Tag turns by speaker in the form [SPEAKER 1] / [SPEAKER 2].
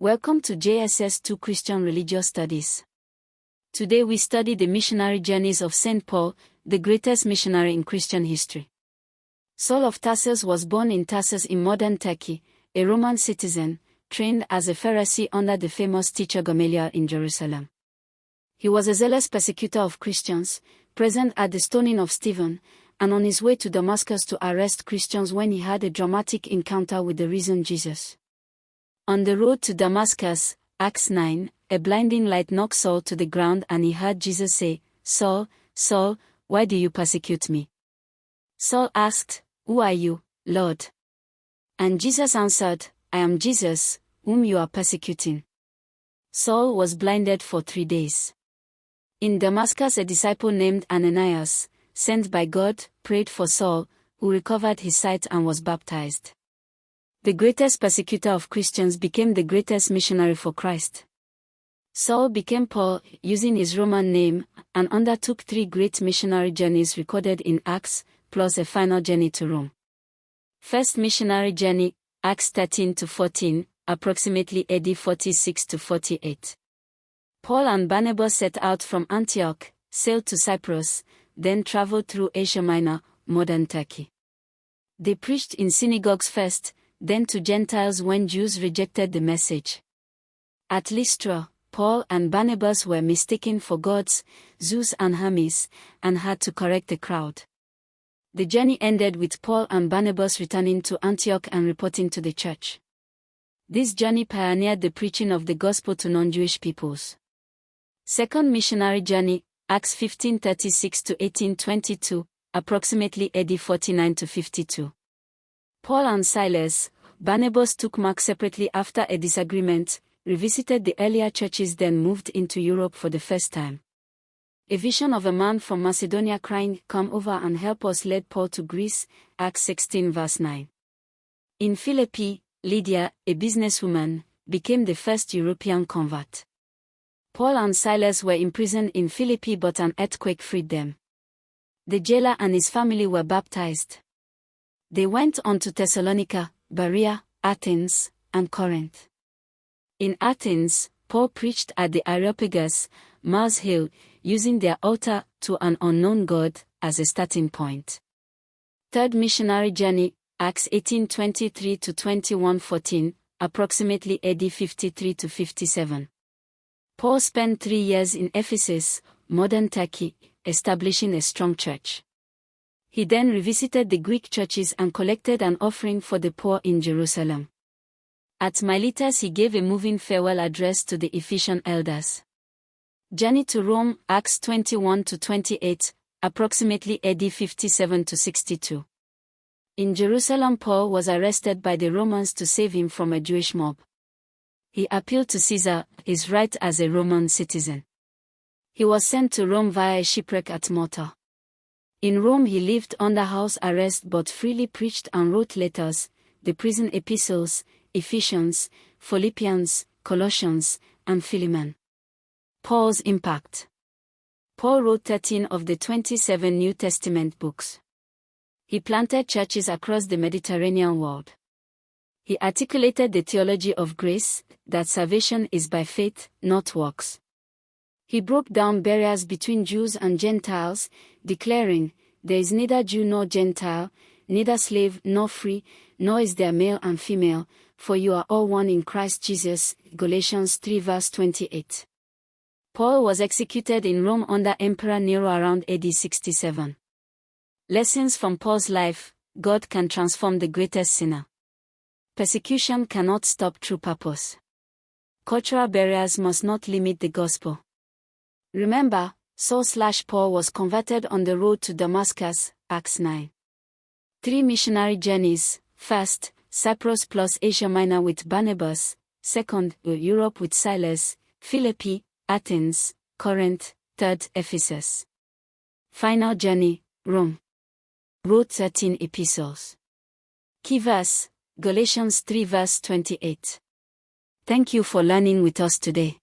[SPEAKER 1] Welcome to JSS 2 Christian Religious Studies. Today we study the missionary journeys of St. Paul, the greatest missionary in Christian history. Saul of Tarsus was born in Tarsus in modern Turkey, a Roman citizen, trained as a Pharisee under the famous teacher Gamaliel in Jerusalem. He was a zealous persecutor of Christians, present at the stoning of Stephen, and on his way to Damascus to arrest Christians when he had a dramatic encounter with the risen Jesus. On the road to Damascus, Acts 9, a blinding light knocked Saul to the ground and he heard Jesus say, "Saul, Saul, why do you persecute me?" Saul asked, "Who are you, Lord?" And Jesus answered, "I am Jesus, whom you are persecuting." Saul was blinded for 3 days. In Damascus, a disciple named Ananias, sent by God, prayed for Saul, who recovered his sight and was baptized. The greatest persecutor of Christians became the greatest missionary for Christ. Saul became Paul, using his Roman name, and undertook 3 great missionary journeys recorded in Acts, plus a final journey to Rome. First missionary journey, Acts 13-14, approximately AD 46-48. Paul and Barnabas set out from Antioch, sailed to Cyprus, then traveled through Asia Minor, modern Turkey. They preached in synagogues first, then to Gentiles when Jews rejected the message. At Lystra, Paul and Barnabas were mistaken for gods, Zeus and Hermes, and had to correct the crowd. The journey ended with Paul and Barnabas returning to Antioch and reporting to the church. This journey pioneered the preaching of the gospel to non-Jewish peoples. Second missionary journey, Acts 15:36-18:22, approximately AD 49-52. Paul and Silas, Barnabas took Mark separately after a disagreement, revisited the earlier churches, then moved into Europe for the first time. A vision of a man from Macedonia crying, "Come over and help us," led Paul to Greece, Acts 16 verse 9. In Philippi, Lydia, a businesswoman, became the first European convert. Paul and Silas were imprisoned in Philippi, but an earthquake freed them. The jailer and his family were baptized. They went on to Thessalonica, Berea, Athens, and Corinth. In Athens, Paul preached at the Areopagus, Mars Hill, using their altar to an unknown god as a starting point. Third missionary journey, Acts 18:23-21:14, approximately AD 53-57. Paul spent 3 years in Ephesus, modern Turkey, establishing a strong church. He then revisited the Greek churches and collected an offering for the poor in Jerusalem. At Miletus he gave a moving farewell address to the Ephesian elders. Journey to Rome, Acts 21-28, approximately AD 57-62. In Jerusalem, Paul was arrested by the Romans to save him from a Jewish mob. He appealed to Caesar, his right as a Roman citizen. He was sent to Rome via a shipwreck at Malta. In Rome he lived under house arrest but freely preached and wrote letters, the prison epistles, Ephesians, Philippians, Colossians, and Philemon. Paul's impact. Paul wrote 13 of the 27 New Testament books. He planted churches across the Mediterranean world. He articulated the theology of grace, that salvation is by faith, not works. He broke down barriers between Jews and Gentiles, declaring, "There is neither Jew nor Gentile, neither slave nor free, nor is there male and female, for you are all one in Christ Jesus." Galatians 3 verse 28. Paul was executed in Rome under Emperor Nero around AD 67. Lessons from Paul's life: God can transform the greatest sinner. Persecution cannot stop true purpose. Cultural barriers must not limit the gospel. Remember, Saul/Paul was converted on the road to Damascus, Acts 9. 3 missionary journeys: first, Cyprus plus Asia Minor with Barnabas; second, Europe with Silas; Philippi, Athens, Corinth; third, Ephesus. Final journey, Rome. Wrote 13 epistles. Key verse, Galatians 3 verse 28. Thank you for learning with us today.